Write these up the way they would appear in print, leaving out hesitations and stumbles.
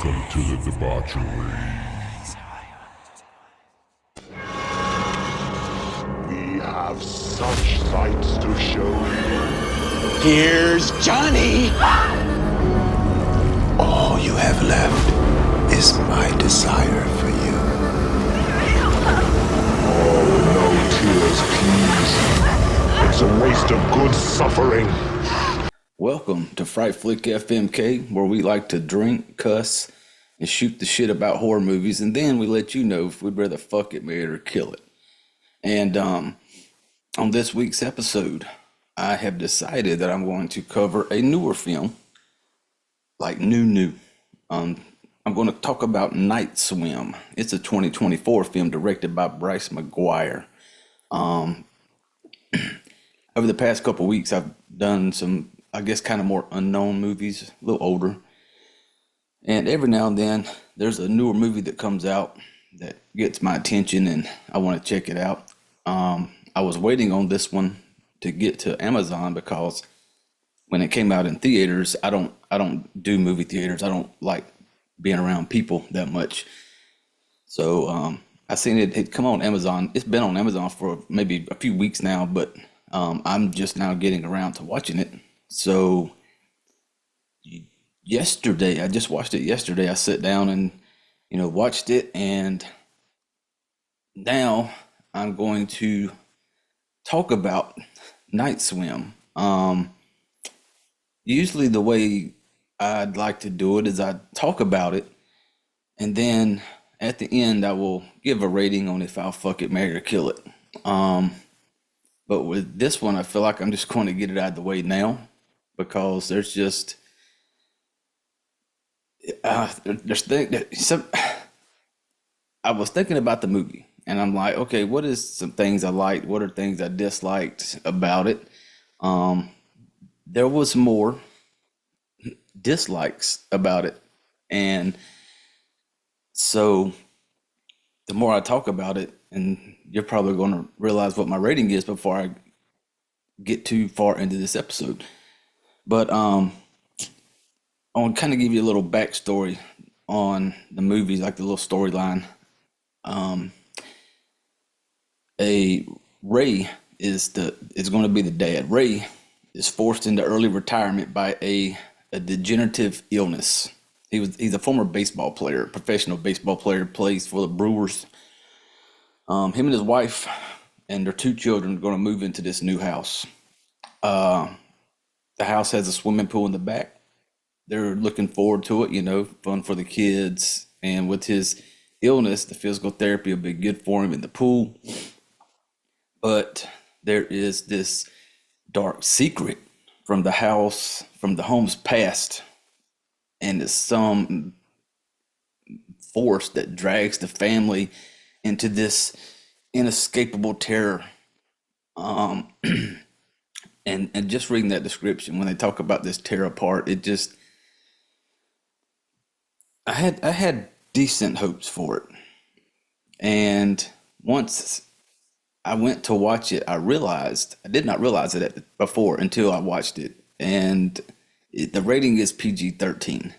Welcome to the debauchery. We have such sights to show you. Here's Johnny! All you have left is my desire for you. Oh, no tears, please. It's a waste of good suffering. Welcome to Fright Flick FMK, where we like to drink, cuss, and shoot the shit about horror movies, and then we let you know if we'd rather fuck it, marry it, or kill it. And on this week's episode, I have decided that I'm going to cover a newer film, like new. I'm going to talk about Night Swim. It's a 2024 film directed by Bryce McGuire. Over the past couple weeks, I've done some, I guess, kind of more unknown movies, a little older. And every now and then, there's a newer movie that comes out that gets my attention and I want to check it out. I was waiting on this one to get to Amazon because when it came out in theaters, I don't do movie theaters. I don't like being around people that much. So I seen it come on Amazon. It's been on Amazon for maybe a few weeks now, but I'm just now getting around to watching it. So yesterday, I just watched it yesterday. I sat down and, watched it. And now I'm going to talk about Night Swim. Usually the way I'd like to do it is I talk about it. And then at the end, I will give a rating on if I'll fuck it, marry, or kill it. But with this one, I feel like I'm just going to get it out of the way now because there's just I was thinking about the movie and I'm like, okay, what is some things I liked? What are things I disliked about it? There was more dislikes about it, and so the more I talk about it, and you're probably going to realize what my rating is before I get too far into this episode. But I want to kind of give you a little backstory on the movies, like the little storyline. Ray is going to be the dad. Ray is forced into early retirement by a degenerative illness. He's a former baseball player, professional baseball player, plays for the Brewers. Him and his wife and their two children are going to move into this new house. The house has a swimming pool in the back. They're looking forward to it, fun for the kids. And with his illness, the physical therapy will be good for him in the pool. But there is this dark secret from the house, from the home's past. And it's some force that drags the family into this inescapable terror. And just reading that description, when they talk about this terror part, it just, I had decent hopes for it. And once I went to watch it, I did not realize it before until I watched it. And the rating is PG-13.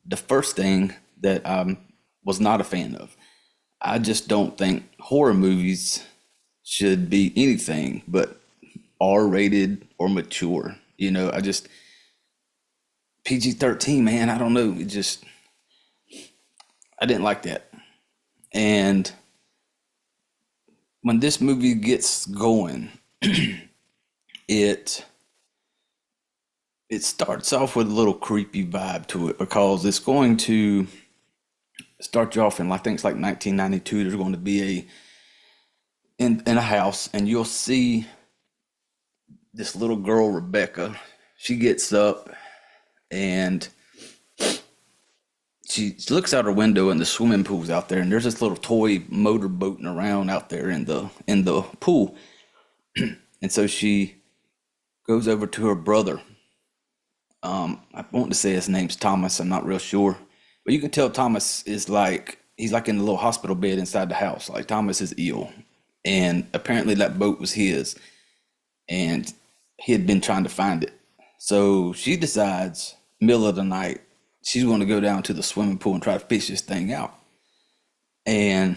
The first thing that I was not a fan of, I just don't think horror movies should be anything but R-rated or mature. PG-13, man, I don't know. I didn't like that. And when this movie gets going, it starts off with a little creepy vibe to it because it's going to start you off in, I think it's like 1992. There's going to be in a house, and you'll see this little girl, Rebecca. She gets up and she looks out her window, and the swimming pool's out there, and there's this little toy motor boating around out there in the pool. And so she goes over to her brother. I want to say his name's Thomas. I'm not real sure, but you can tell Thomas is he's like in the little hospital bed inside the house. Like, Thomas is ill, and apparently that boat was his, and he had been trying to find it. So she decides, middle of the night, she's going to go down to the swimming pool and try to fish this thing out. And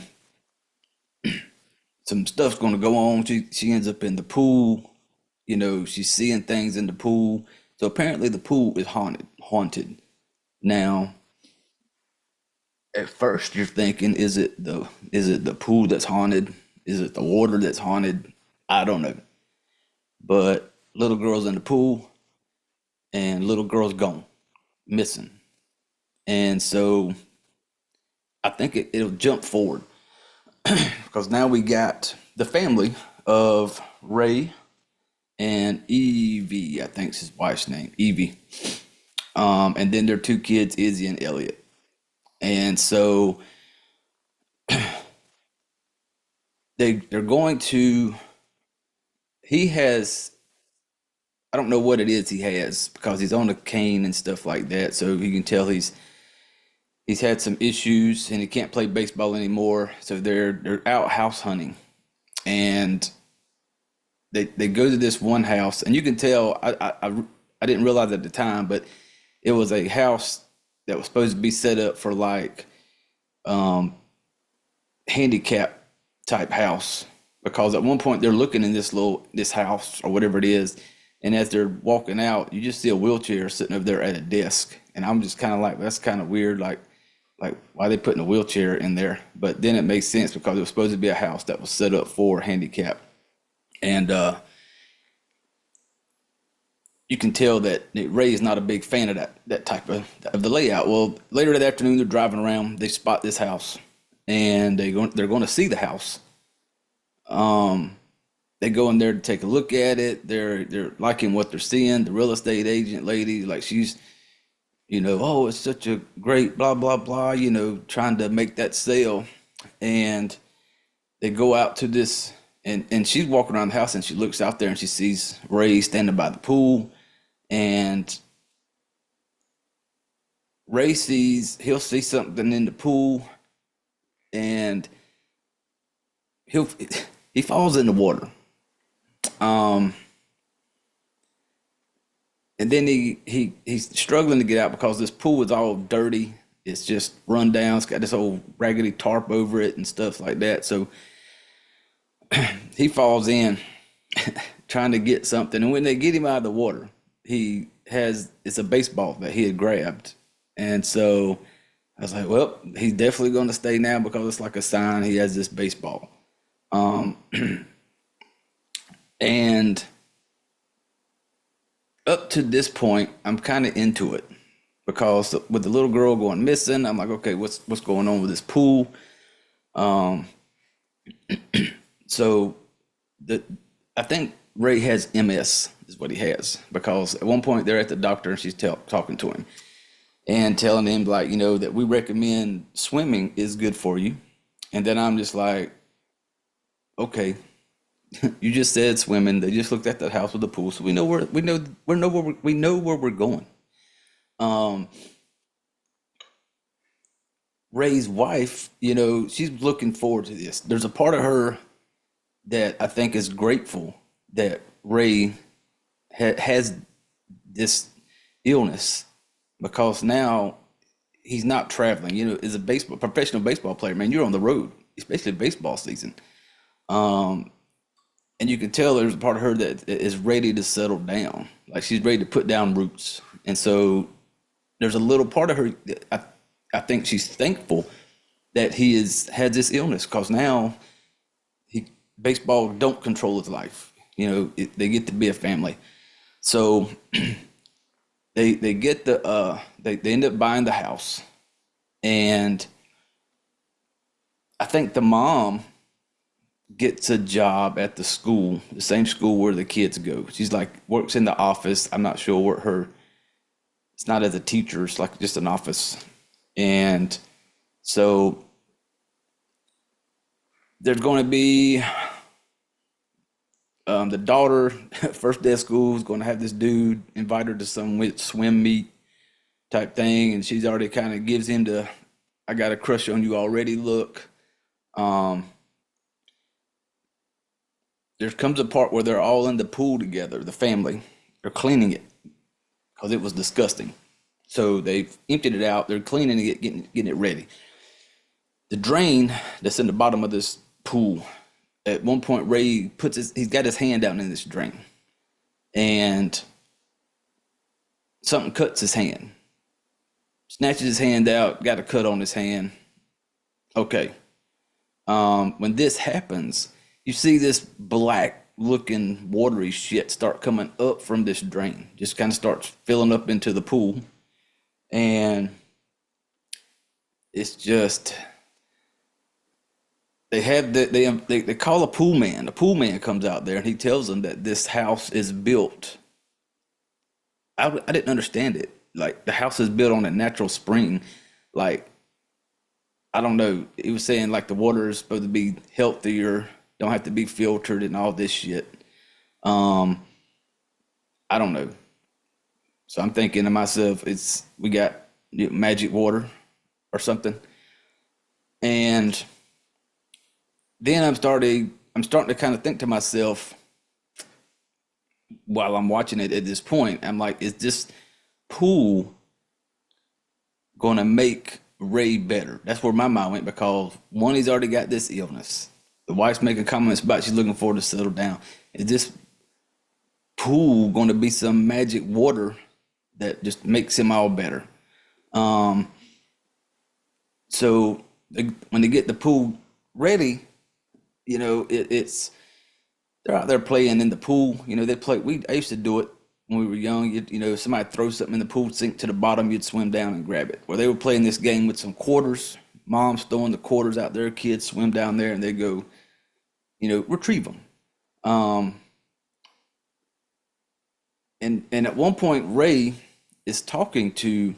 some stuff's going to go on. She ends up in the pool. She's seeing things in the pool. So apparently the pool is haunted. Now, at first you're thinking, is it the pool that's haunted? Is it the water that's haunted? I don't know. But little girl's in the pool and little girl's gone, missing. And so I think it'll jump forward because now we got the family of Ray and Evie, I think is his wife's name, Evie. And then their two kids, Izzy and Elliot. And so they're going to, he has, I don't know what it is he has because he's on a cane and stuff like that. So you can tell he's had some issues and he can't play baseball anymore. So they're out house hunting, and they go to this one house, and you can tell I didn't realize at the time, but it was a house that was supposed to be set up for like handicap type house, because at one point they're looking in this house or whatever it is, and as they're walking out, you just see a wheelchair sitting over there at a desk, and I'm just kind of like, that's kind of weird, like why are they putting a wheelchair in there? But then it makes sense because it was supposed to be a house that was set up for handicap, and you can tell that Ray is not a big fan of that type of the layout. Well, later that afternoon, they're driving around. They spot this house, and they're going to see the house. They go in there to take a look at it. They're liking what they're seeing. The real estate agent lady, like she's, oh, it's such a great blah blah blah. Trying to make that sale, and they go out to this, and she's walking around the house, and she looks out there and she sees Ray standing by the pool. And Ray he'll see something in the pool, and he falls in the water. And then he's struggling to get out because this pool is all dirty. It's just run down. It's got this old raggedy tarp over it and stuff like that. So he falls in trying to get something. And when they get him out of the water, it's a baseball that he had grabbed. And so I was like, well, he's definitely going to stay now because it's like a sign he has this baseball. And up to this point, I'm kind of into it because with the little girl going missing, I'm like, okay, what's going on with this pool? So I think Ray has MS is what he has, because at one point they're at the doctor and she's talking to him and telling him like, that we recommend swimming is good for you. And then I'm just like, okay, you just said swimming. They just looked at that house with the pool, so we know where we're going. Ray's wife, she's looking forward to this. There's a part of her that I think is grateful that Ray has this illness, because now he's not traveling. As a professional baseball player, man, you're on the road, especially baseball season. And you can tell there's a part of her that is ready to settle down. Like she's ready to put down roots. And so there's a little part of her that I think she's thankful that he had this illness, because now baseball don't control his life. They get to be a family. So they get they end up buying the house, and I think the mom gets a job at the school, the same school where the kids go. She's like works in the office. I'm not sure what it's not as a teacher, it's like just an office. And so there's going to be the daughter, first day of school, is going to have this dude invite her to some swim meet type thing, and she's already kind of gives him the "I got a crush on you already" look. There comes a part where they're all in the pool together, the family. They're cleaning it because it was disgusting. So they've emptied it out. They're cleaning it, getting it ready. The drain that's in the bottom of this pool. At one point, Ray he's got his hand down in this drain, and something cuts his hand. Snatches his hand out, got a cut on his hand. Okay. When this happens, you see this black looking watery shit start coming up from this drain. Just kind of starts filling up into the pool. And it's just they call a pool man. The pool man comes out there and he tells them that this house is built. I didn't understand it. Like the house is built on a natural spring. Like I don't know. He was saying like the water is supposed to be healthier, don't have to be filtered and all this shit. I don't know. So I'm thinking to myself, we got magic water or something. And then I'm starting to kind of think to myself while I'm watching it at this point, I'm like, is this pool going to make Ray better? That's where my mind went, because one, he's already got this illness. The wife's making comments about she's looking forward to settle down. Is this pool going to be some magic water that just makes him all better? So when they get the pool ready, they're out there playing in the pool. I used to do it when we were young. If somebody throws something in the pool, sink to the bottom, you'd swim down and grab it. Well, they were playing this game with some quarters. Mom's throwing the quarters out there. Kids swim down there and they go, retrieve them. And at one point, Ray is talking to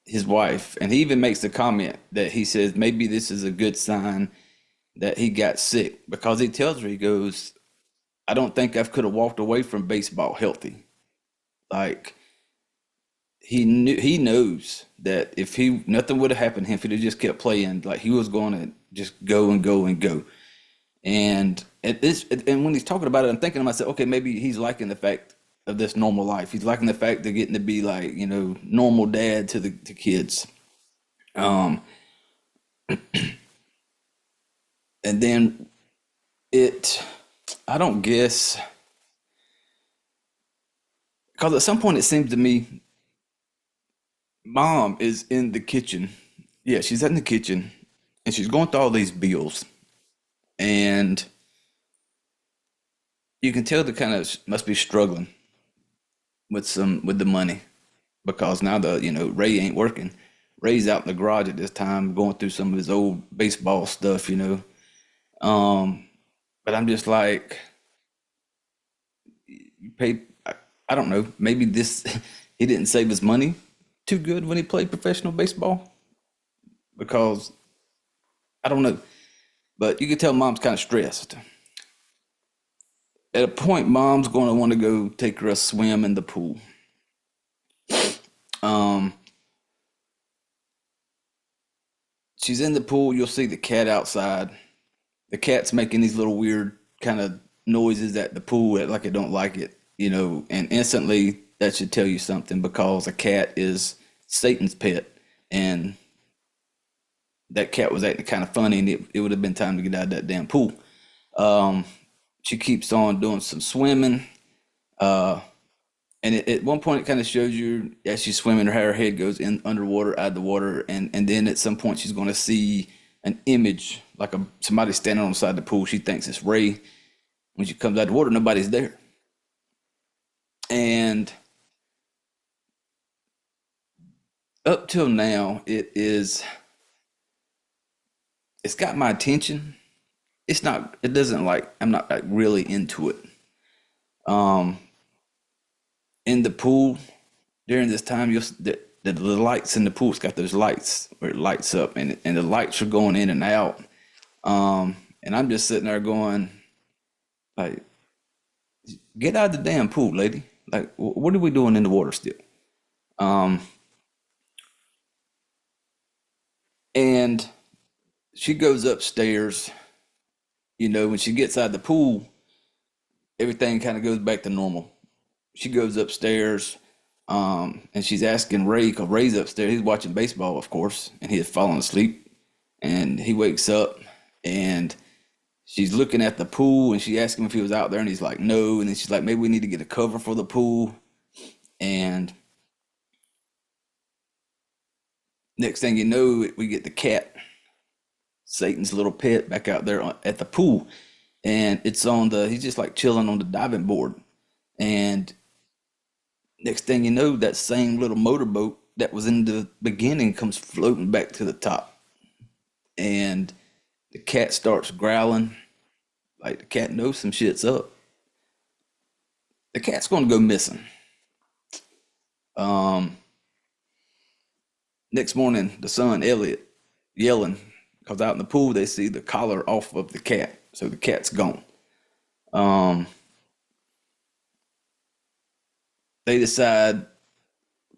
his wife, and he even makes the comment that he says maybe this is a good sign that he got sick, because he tells her, he goes, I don't think I could have walked away from baseball healthy. Like he knows that if nothing would have happened to him if he'd have just kept playing, like he was going to just go and go and go. And when he's talking about it, I'm thinking to myself, okay, maybe he's liking the fact of this normal life. He's liking the fact of getting to be like, normal dad to the kids. And then I don't guess, because at some point it seems to me, mom is in the kitchen. Yeah, she's in the kitchen and she's going through all these bills. And you can tell they kind of must be struggling with the money, because now Ray ain't working. Ray's out in the garage at this time going through some of his old baseball stuff. But I'm just like, you pay. I don't know. Maybe he didn't save his money too good when he played professional baseball, because I don't know. But you can tell mom's kind of stressed. At a point, mom's going to want to go take her a swim in the pool. She's in the pool. You'll see the cat outside. The cat's making these little weird kind of noises at the pool, like it don't like it, and instantly that should tell you something, because a cat is Satan's pet, and that cat was acting kind of funny, and it would have been time to get out of that damn pool. She keeps on doing some swimming. And at one point, it kind of shows you as she's swimming, her head goes in underwater, out of the water, and then at some point she's going to see an image, like somebody standing on the side of the pool. She thinks it's Ray. When she comes out of the water, nobody's there. And up till now, it's got my attention. It doesn't, like, I'm not like really into it. In the pool during this time, the lights in the pool, it's got those lights where it lights up, and the lights are going in and out. And I'm just sitting there going, like, get out of the damn pool, lady. Like, what are we doing in the water still? And she goes upstairs. When she gets out of the pool, everything kind of goes back to normal. She goes upstairs. And she's asking Ray, because Ray's upstairs. He's watching baseball, of course, and he had fallen asleep. And he wakes up, and she's looking at the pool, and she asks him if he was out there, and he's like, no. And then she's like, maybe we need to get a cover for the pool. And next thing you know, we get the cat, Satan's little pet, back out there at the pool. And he's just like chilling on the diving board. And next thing you know, that same little motorboat that was in the beginning comes floating back to the top. And the cat starts growling. Like the cat knows some shit's up. The cat's going to go missing. Next morning, the son, Elliot, yelling, because out in the pool, they see the collar off of the cat. So the cat's gone. They decide,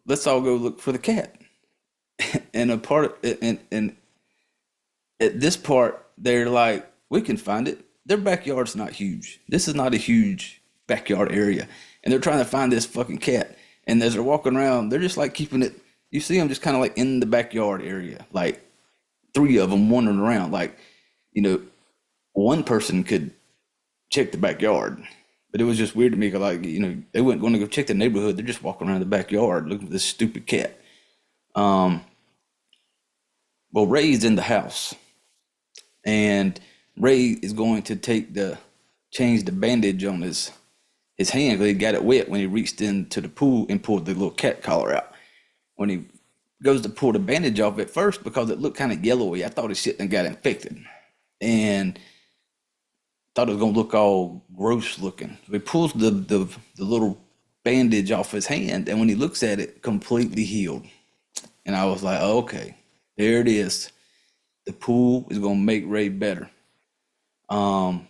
let's all go look for the cat. And and at this part, they're like, we can find it. Their backyard's not huge. This is not a huge backyard area. And they're trying to find this fucking cat. And as they're walking around, they're just like keeping it. You see them just kind of like in the backyard area, like 3 of them wandering around. Like, one person could check the backyard. But it was just weird to me, because like, they weren't going to go check the neighborhood. They're just walking around the backyard looking for this stupid cat. Well, Ray's in the house, and Ray is going to change the bandage on his hand, because he got it wet when he reached into the pool and pulled the little cat collar out. When he goes to pull the bandage off at first, because it looked kind of yellowy, I thought his shit done got infected, and thought it was gonna look all gross looking. So he pulls the little bandage off his hand, and when he looks at it, completely healed. And I was like, oh, okay, there it is. The pool is gonna make Ray better. And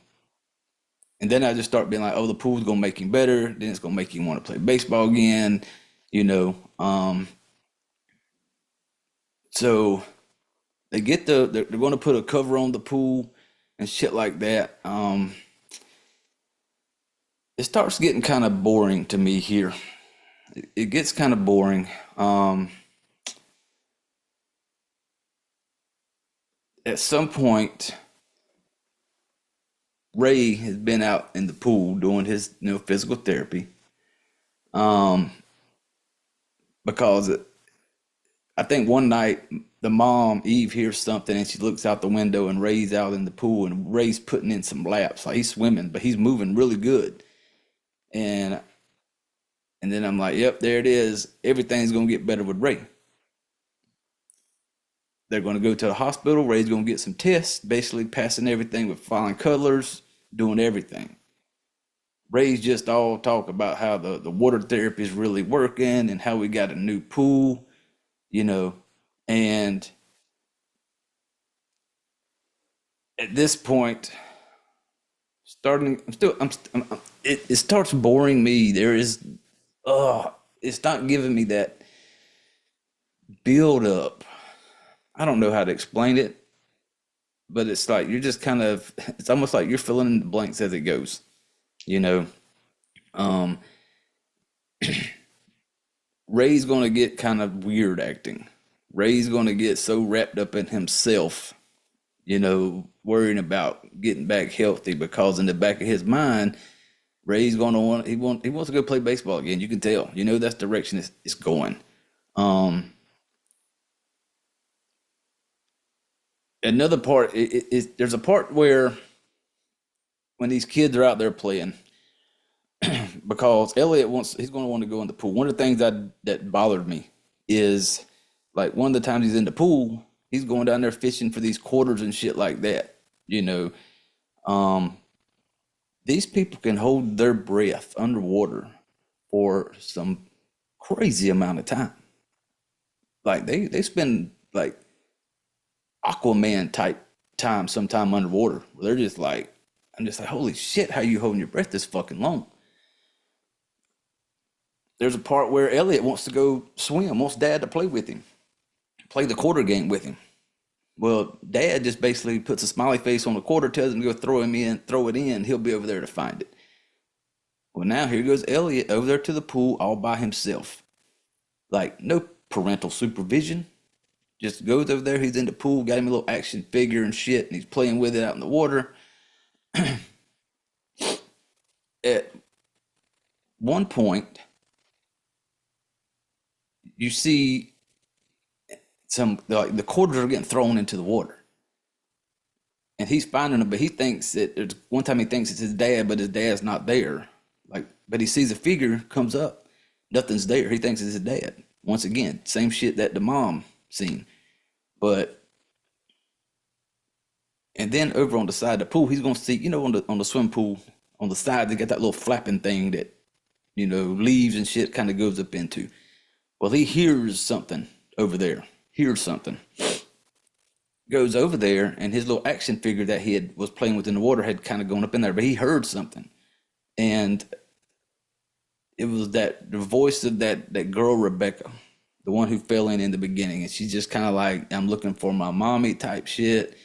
then I just start being like, oh, the pool's gonna make him better. Then it's gonna make him want to play baseball again, So they get they're going to put a cover on the pool and shit like that. It starts getting kind of boring to me here. It gets kind of boring. At some point, Ray has been out in the pool doing his physical therapy. Because I think one night the mom, Eve, hears something, and she looks out the window, and Ray's out in the pool, and Ray's putting in some laps. Like, he's swimming, but he's moving really good. And then I'm like, yep, there it is. Everything's going to get better with Ray. They're going to go to the hospital. Ray's going to get some tests, basically passing everything with flying colors, doing everything. Ray's just all talk about how the water therapy is really working, and how we got a new pool, and at this point, it starts boring me. It's not giving me that build up. I don't know how to explain it, but it's like you're just it's almost like you're filling in the blanks as it goes, Ray's going to get kind of weird acting. Ray's going to get so wrapped up in himself, worrying about getting back healthy, because in the back of his mind, Ray's going to he wants to go play baseball again. You can tell, that's the direction it's going. Another part is there's a part where when these kids are out there playing, because Elliot he's going to want to go in the pool. One of the things that bothered me is, like, one of the times he's in the pool, he's going down there fishing for these quarters and shit like that. These people can hold their breath underwater for some crazy amount of time. Like, they spend like Aquaman type time sometime underwater. They're just like, I'm just like, holy shit, how you holding your breath this fucking long? There's a part where Elliot wants to go swim, wants Dad to play with him, play the quarter game with him. Well, Dad just basically puts a smiley face on the quarter, tells him to go throw it in, he'll be over there to find it. Well, now here goes Elliot over there to the pool all by himself. like no parental supervision. Just goes over there. He's in the pool, got him a little action figure and shit, and he's playing with it out in the water. At one point, you see the quarters are getting thrown into the water, and he's finding them. But he thinks that one time he thinks it's his dad, but his dad's not there. But he sees a figure comes up, nothing's there. He thinks it's his dad. Once again, same shit that the mom seen. And then over on the side of the pool, he's gonna see, on the swim pool, on the side, they got that little flapping thing that, leaves and shit kind of goes up into. Well, he hears something over there. Goes over there, and his little action figure that was playing with in the water had kind of gone up in there, but he heard something. And it was the voice of that girl, Rebecca, the one who fell in the beginning. And she's just kind of like, I'm looking for my mommy type shit.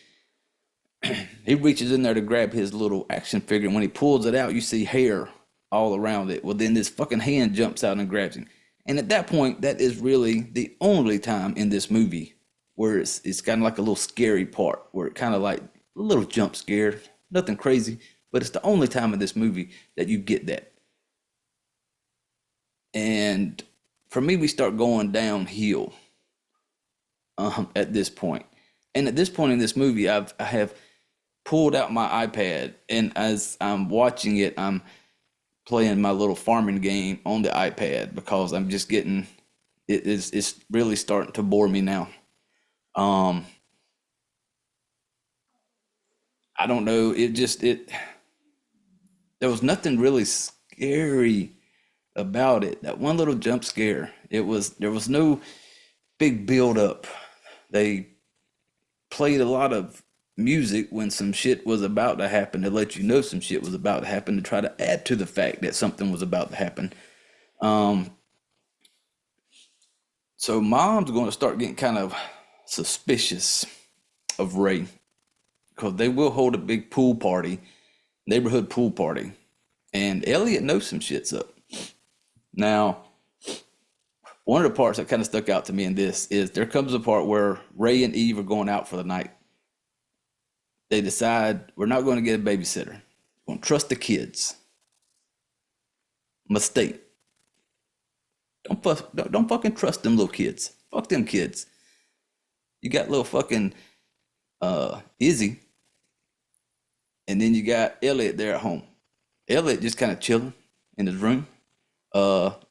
He reaches in there to grab his little action figure, and when he pulls it out, you see hair all around it. Well, then this fucking hand jumps out and grabs him. And at that point, that is really the only time in this movie where it's kind of like a little scary part, where it kind of like a little jump scare, nothing crazy, but it's the only time in this movie that you get that. And for me, we start going downhill at this point. And at this point in this movie, I have pulled out my iPad, and as I'm watching it, I'm playing my little farming game on the iPad because I'm just getting it's really starting to bore me now. I don't know. There was nothing really scary about it. That one little jump scare. There was no big build up. They played a lot of music when some shit was about to happen to let you know some shit was about to happen, to try to add to the fact that something was about to happen. So mom's going to start getting kind of suspicious of Ray, because they will hold a big neighborhood pool party, and Elliot knows some shit's up. Now, one of the parts that kind of stuck out to me in this is there comes a part where Ray and Eve are going out for the night. They decide, we're not going to get a babysitter. We're going to trust the kids. Mistake. Don't fucking trust them little kids. Fuck them kids. You got little fucking Izzy, and then you got Elliot there at home. Elliot just kind of chilling in his room.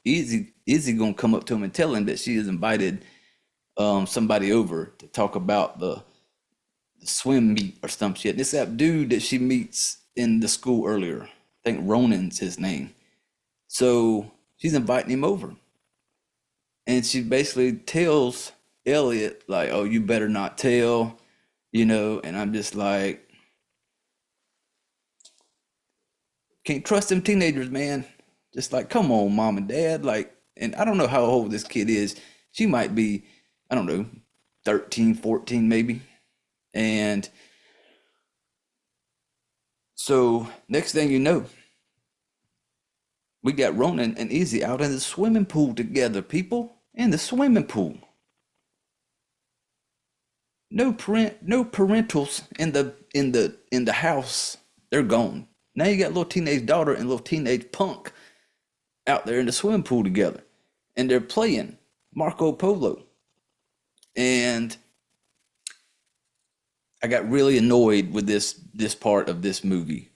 Izzy gonna come up to him and tell him that she has invited somebody over to talk about the swim meet or some shit. And it's that dude that she meets in the school earlier. I think Ronan's his name. So she's inviting him over. And she basically tells Elliot, like, oh, you better not tell, and I'm just like, can't trust them teenagers, man. Just like, come on, mom and dad. Like, and I don't know how old this kid is. She might be, I don't know, 13, 14 maybe. And so next thing you know, we got Ronan and Izzy out in the swimming pool together, people. In the swimming pool. No parentals in the house. They're gone. Now you got little teenage daughter and little teenage punk out there in the swimming pool together, and they're playing Marco Polo. And I got really annoyed with this part of this movie.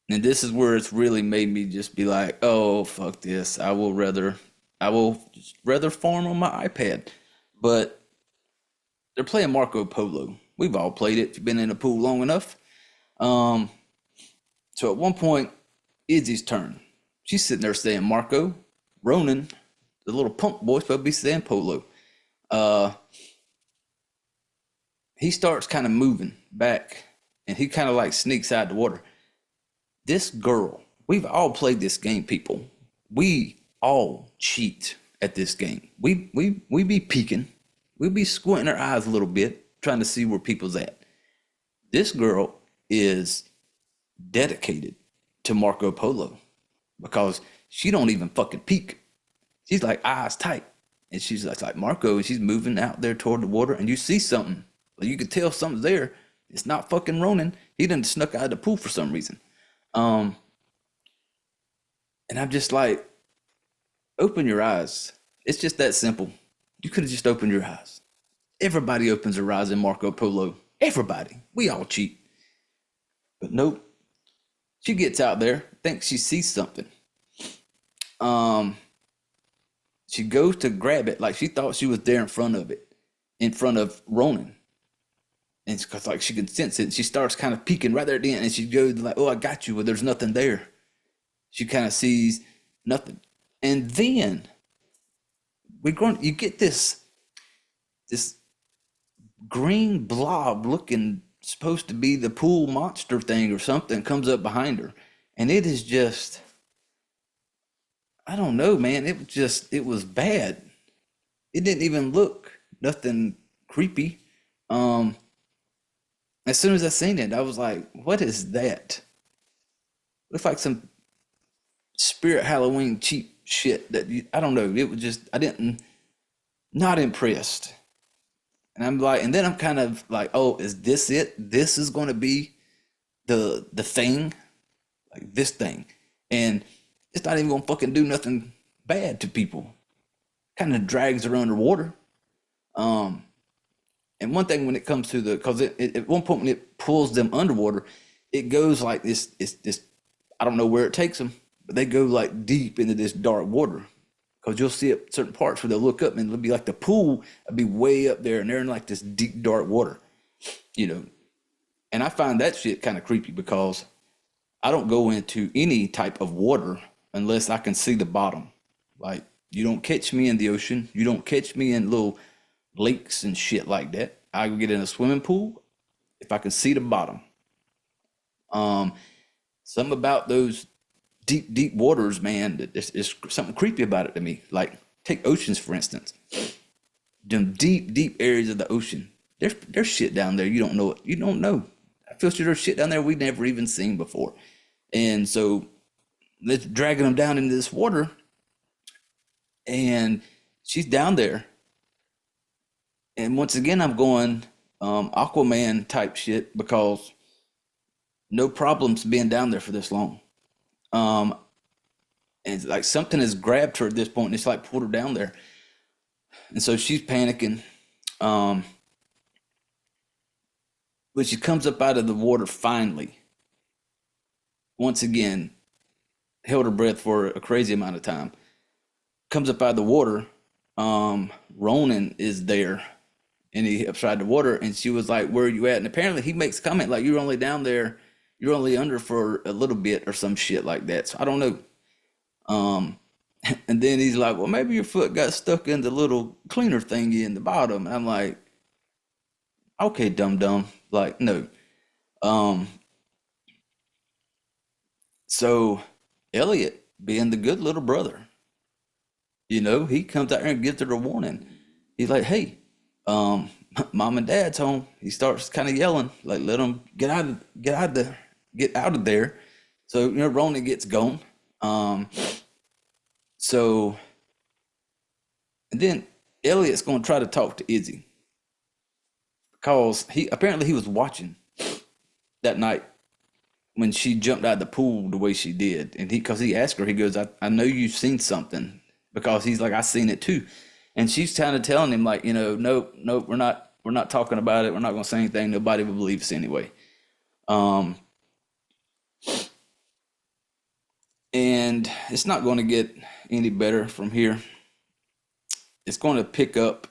And this is where it's really made me just be like, oh, fuck this. I will rather farm on my iPad. But they're playing Marco Polo. We've all played it if you've been in a pool long enough. So at one point, Izzy's turn. She's sitting there saying Marco. Ronan, the little punk boy, supposed to be saying Polo. He starts kind of moving back, and he kind of like sneaks out the water. This girl, we've all played this game, people. We all cheat at this game. We be peeking. We be squinting our eyes a little bit, trying to see where people's at. This girl is dedicated to Marco Polo because she don't even fucking peek. She's like eyes tight. And she's like Marco, and she's moving out there toward the water, and you see something. Well, you could tell something's there. It's not fucking Ronan. He done snuck out of the pool for some reason. Um, and I'm just like, open your eyes. It's just that simple. You could have just opened your eyes. Everybody opens their eyes in Marco Polo. Everybody. We all cheat. But nope. She gets out there, thinks she sees something. She goes to grab it like she thought she was there in front of it, in front of Ronan. And it's cause like she can sense it. And she starts kind of peeking right there at the end, and she goes like, "Oh, I got you," but there's nothing there. She kind of sees nothing. And then you get this green blob looking, supposed to be the pool monster thing or something, comes up behind her. And it is just, I don't know, man. It was bad. It didn't even look nothing creepy. As soon as I seen it, I was like, what is that? Looks like some Spirit Halloween cheap shit I don't know. It was just, not impressed. And I'm like, and then I'm kind of like, oh, is this it? This is going to be the thing, like this thing. And it's not even going to fucking do nothing bad to people. Kind of drags her underwater. And one thing when it comes to because at one point when it pulls them underwater, it goes like this. I don't know where it takes them, but they go like deep into this dark water. Because you'll see at certain parts where they'll look up and it'll be like the pool will be way up there and they're in like this deep, dark water, you know. And I find that shit kind of creepy because I don't go into any type of water unless I can see the bottom. Like, you don't catch me in the ocean. You don't catch me in little lakes and shit like that. I go get in a swimming pool if I can see the bottom. Something about those deep waters, man, it's something creepy about it to me. Like, take oceans, for instance. Them deep areas of the ocean. There's shit down there you don't know. You don't know. I feel sure there's shit down there we never even seen before. And so let's dragging them down into this water. And she's down there. And once again, I'm going Aquaman type shit because no problems being down there for this long. And it's like something has grabbed her at this point and it's like pulled her down there. And so she's panicking. But she comes up out of the water finally. Once again, held her breath for a crazy amount of time. Comes up out of the water. Ronan is there. And he upside the water. And she was like, "Where are you at?" And apparently he makes a comment like, "You're only down there. You're only under for a little bit," or some shit like that. So I don't know. And then he's like, "Well, maybe your foot got stuck in the little cleaner thingy in the bottom." And I'm like, okay, dumb. Like, no. So Elliot, being the good little brother, he comes out there and gives her a warning. He's like, "Hey, mom and dad's home." He starts kind of yelling, like, "Let them get out of there." So, Ronan gets gone. So, and then Elliot's going to try to talk to Izzy because he was watching that night when she jumped out of the pool the way she did. And because he asked her, he goes, I know you've seen something, because he's like, "I seen it too." And she's kind of telling him like, "Nope, we're not talking about it. We're not going to say anything. Nobody will believe us anyway." And it's not going to get any better from here. It's going to pick up.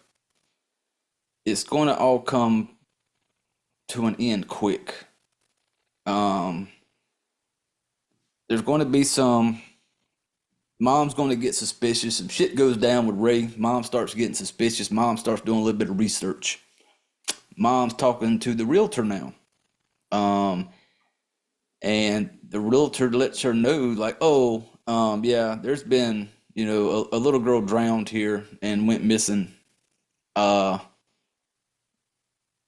It's going to all come to an end quick. There's going to be Mom's going to get suspicious. Some shit goes down with Ray. Mom starts getting suspicious. Mom starts doing a little bit of research. Mom's talking to the realtor now. And the realtor lets her know, like, "Oh, yeah, there's been, a little girl drowned here and went missing.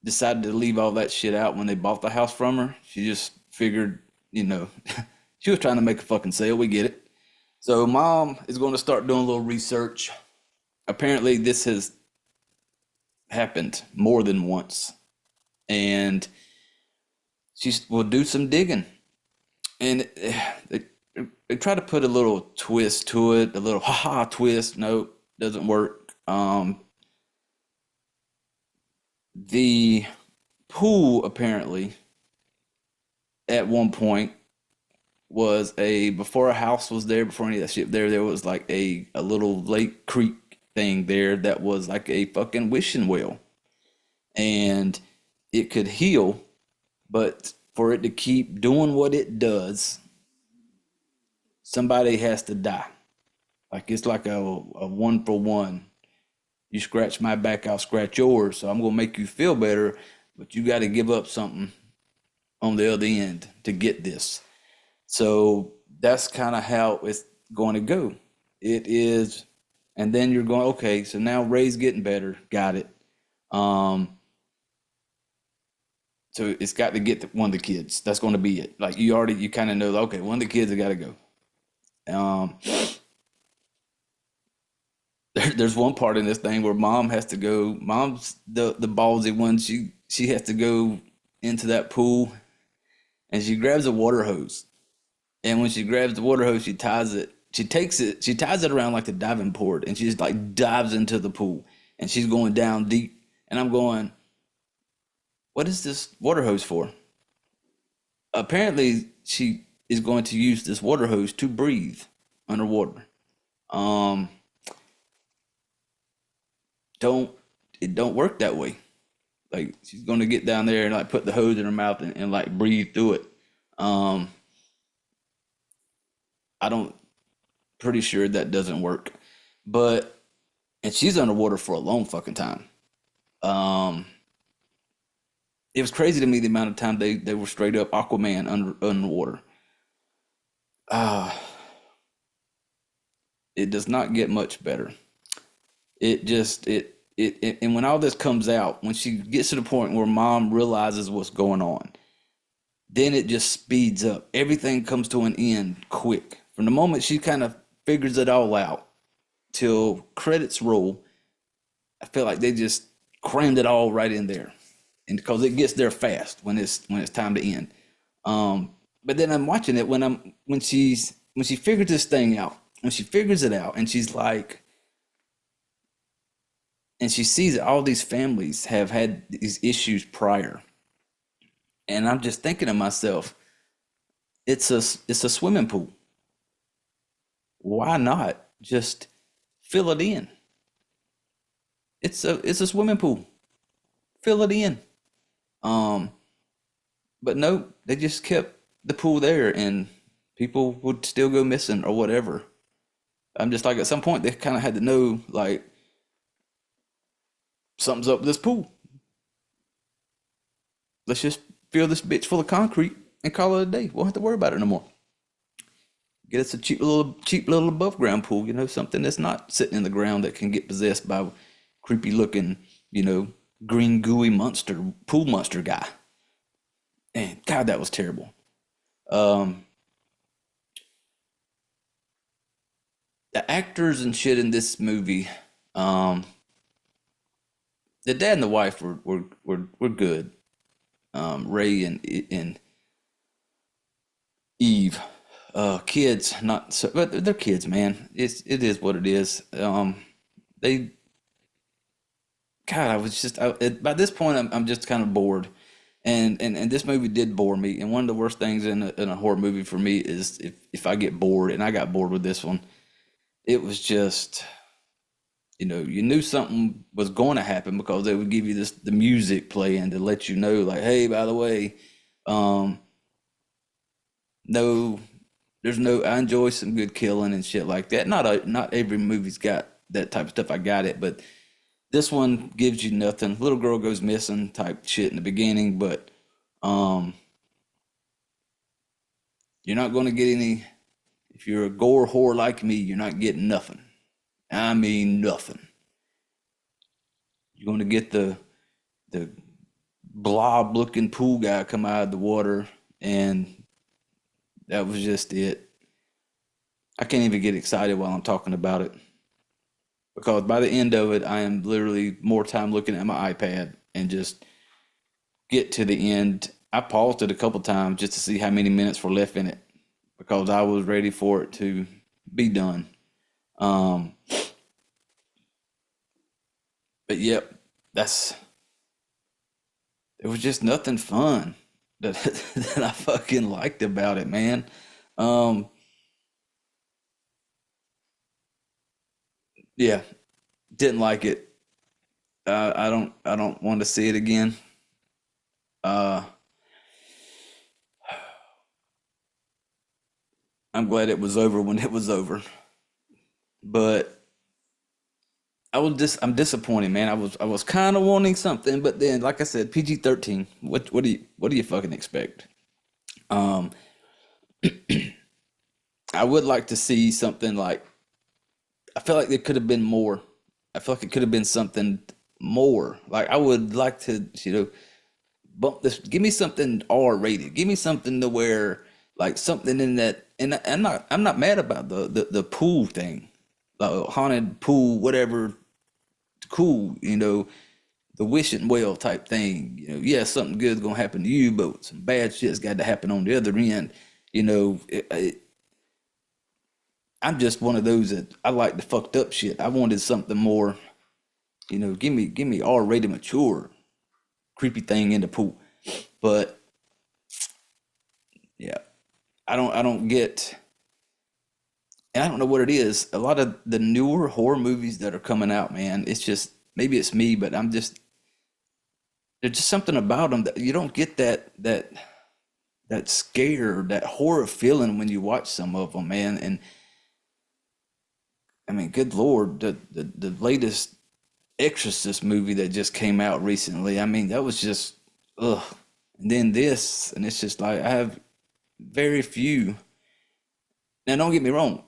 Decided to leave all that shit out when they bought the house from her. She just figured, she was trying to make a fucking sale. We get it." So Mom is going to start doing a little research. apparently this has happened more than once, and she will do some digging, and they try to put a little twist to it, a little ha twist. Nope, doesn't work. The pool apparently at one point was a before a house was there, before any of that shit there was like a little lake creek thing there that was like a fucking wishing well, and it could heal, but for it to keep doing what it does, somebody has to die. Like it's like a one for one. You scratch my back, I'll scratch yours. So I'm gonna make you feel better, but you got to give up something on the other end to get this. So that's kind of how it's going to go. It is, and then you're going, okay, so now Ray's getting better. Got it. Um, so it's got to get one of the kids. That's going to be it. Like you kind of know, okay, one of the kids have got to go. Um, there's one part in this thing where mom has to go. Mom's the ballsy one. She has to go into that pool, and she grabs a water hose. And when she grabs the water hose, she ties it. She ties it around like the diving board, and she just like dives into the pool, and she's going down deep. And I'm going, what is this water hose for? Apparently, she is going to use this water hose to breathe underwater. Um, don't it don't work that way. Like she's going to get down there and like put the hose in her mouth and like breathe through it. Um, I don't pretty sure that doesn't work, but and she's underwater for a long fucking time. Um, it was crazy to me the amount of time they were straight up Aquaman underwater. Uh, it does not get much better. It just it and when all this comes out, when she gets to the point where mom realizes what's going on, then it just speeds up. Everything comes to an end quick. From the moment she kind of figures it all out till credits roll, I feel like they just crammed it all right in there, and because it gets there fast when it's time to end. But then I'm watching it when she figures this thing out, when she figures it out, and she's like, and she sees that all these families have had these issues prior, and I'm just thinking to myself, it's a swimming pool. Why not just fill it in? It's a swimming pool. Fill it in. Um, but no, they just kept the pool there, and people would still go missing or whatever. I'm just like, at some point they kind of had to know like something's up with this pool. Let's just fill this bitch full of concrete and call it a day. We won't have to worry about it no more. Get us a cheap little above ground pool. Something that's not sitting in the ground that can get possessed by creepy looking, green gooey monster pool monster guy. And God, that was terrible. Um, the actors and shit in this movie, um, the dad and the wife were good. Ray and Eve, kids not so, but they're kids, man. It is what it is. They, God, I was just by this point I'm just kind of bored, and this movie did bore me. And one of the worst things in a horror movie for me is if I get bored, and I got bored with this one. It was just, you knew something was going to happen because they would give you the music playing to let you know, like, hey, by the way, um, no, there's no. I enjoy some good killing and shit like that. Not every movie's got that type of stuff. I got it, but this one gives you nothing. Little girl goes missing type shit in the beginning, but um, you're not going to get any. If you're a gore whore like me, you're not getting nothing. I mean nothing. You're going to get the blob looking pool guy come out of the water, and that was just it. I can't even get excited while I'm talking about it. because by the end of it, I am literally more time looking at my iPad and just get to the end. I paused it a couple times just to see how many minutes were left in it because I was ready for it to be done. Um, but yep, that's it was just nothing fun that that I fucking liked about it, man. Um, yeah, didn't like it. I don't want to see it again. Uh, I'm glad it was over when it was over, but I'm disappointed, man. I was kind of wanting something, but then, like I said, PG-13. What do you fucking expect? Um, I would like to see something like I feel like there could have been more. I feel like it could have been something more. Like I would like to, bump this. Give me something R rated. Give me something to where like something in that. And I'm not mad about the pool thing, the haunted pool, whatever. Cool, the wishing well type thing. Yeah, something good's gonna happen to you, but some bad shit's got to happen on the other end. I'm just one of those that I like the fucked up shit. I wanted something more. Give me R rated mature creepy thing in the pool. But yeah, I don't get, and I don't know what it is. A lot of the newer horror movies that are coming out, man, it's just maybe it's me, but there's just something about them that you don't get that scare, that horror feeling when you watch some of them, man. And I mean, good lord, the latest Exorcist movie that just came out recently. I mean, that was just ugh. And then this, and it's just like I have very few. Now, don't get me wrong.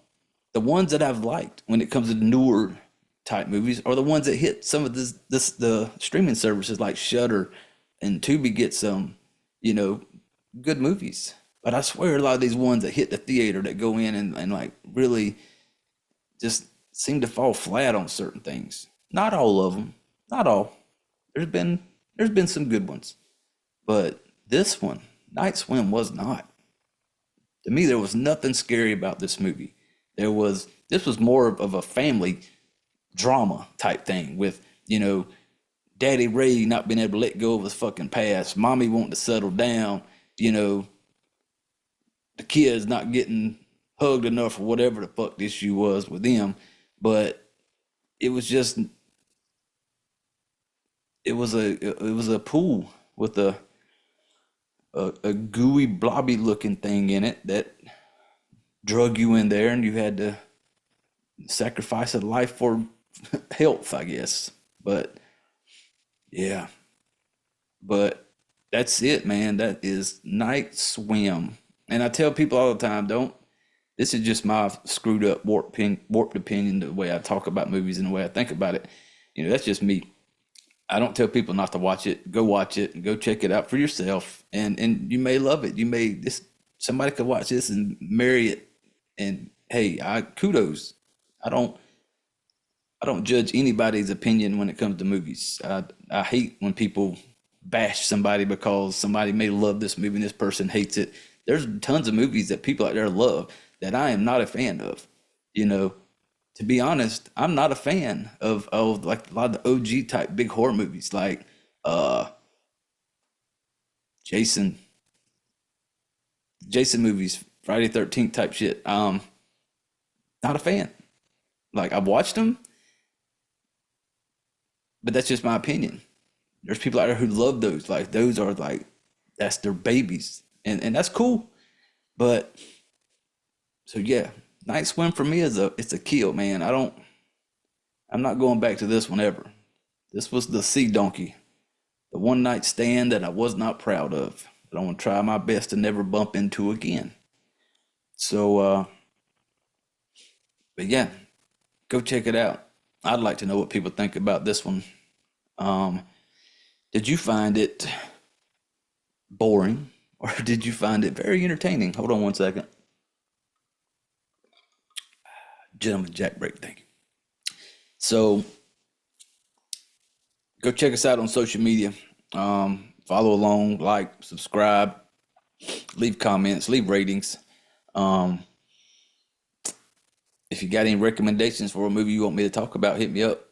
The ones that I've liked when it comes to newer type movies are the ones that hit some of the streaming services like Shudder and Tubi get some, you know, good movies. But I swear a lot of these ones that hit the theater that go in and like really just seem to fall flat on certain things. Not all of them. Not all. There's been there's been some good ones. But this one, Night Swim was not. To me, there was nothing scary about this movie. This was more of a family drama type thing with, Daddy Ray not being able to let go of his fucking past, mommy wanting to settle down, you know, the kids not getting hugged enough or whatever the fuck the issue was with them. But it was just it was a pool with a gooey blobby looking thing in it that drug you in there and you had to sacrifice a life for health, I guess. But yeah, but that's it, man. That is Night Swim. And I tell people all the time, don't. This is just my screwed up, warped opinion, the way I talk about movies and the way I think about it. That's just me. I don't tell people not to watch it. Go watch it and go check it out for yourself. And you may love it. Somebody could watch this and marry it. And hey, I kudos. I don't I don't judge anybody's opinion when it comes to movies. I hate when people bash somebody because somebody may love this movie and this person hates it. There's tons of movies that people out there love that I am not a fan of. You know, to be honest, I'm not a fan of like a lot of the OG type big horror movies like uh Jason Jason movies, Friday 13th type shit. Not a fan. Like I've watched them, but that's just my opinion. There's people out there who love those. Like those are like that's their babies. And that's cool. But so yeah, Night Swim for me is it's a kill, man. I'm not going back to this one ever. This was the sea donkey. The one night stand that I was not proud of. That I want to try my best to never bump into again. So but yeah, go check it out. I'd like to know what people think about this one. Um, did you find it boring or did you find it very entertaining? Hold on one second. Gentleman Jack break, thank you. So go check us out on social media. Follow along, like, subscribe, leave comments, leave ratings. If you got any recommendations for a movie you want me to talk about, hit me up.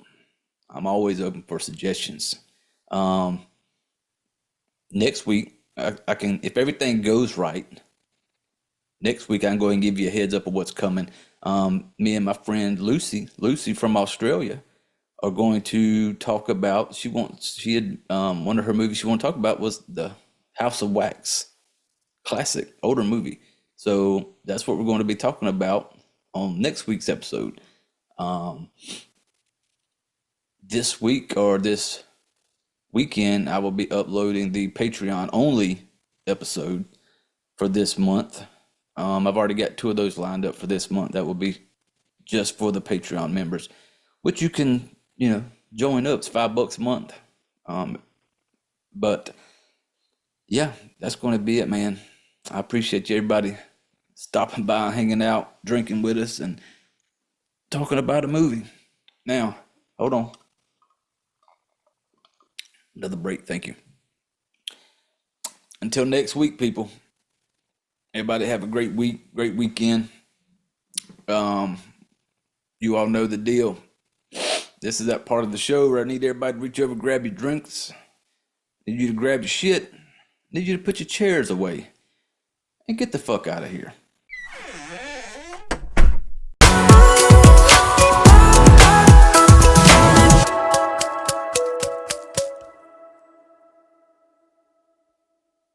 I'm always open for suggestions. Next week, I can, if everything goes right, next week I can go ahead and give you a heads up of what's coming. Me and my friend Lucy from Australia, are going to talk about. One of her movies she wanted to talk about was the House of Wax, classic older movie. So that's what we're going to be talking about on next week's episode. This week or this weekend, I will be uploading the Patreon only episode for this month. I've already got 2 of those lined up for this month. That will be just for the Patreon members, which you can, join up. It's $5 a month. But yeah, that's going to be it, man. I appreciate you, everybody, stopping by, hanging out, drinking with us, and talking about a movie. Now, hold on. Another break. Thank you. Until next week, people. Everybody have a great week, great weekend. You all know the deal. This is that part of the show where I need everybody to reach over, grab your drinks. Need you to grab your shit. Need you to put your chairs away and get the fuck out of here.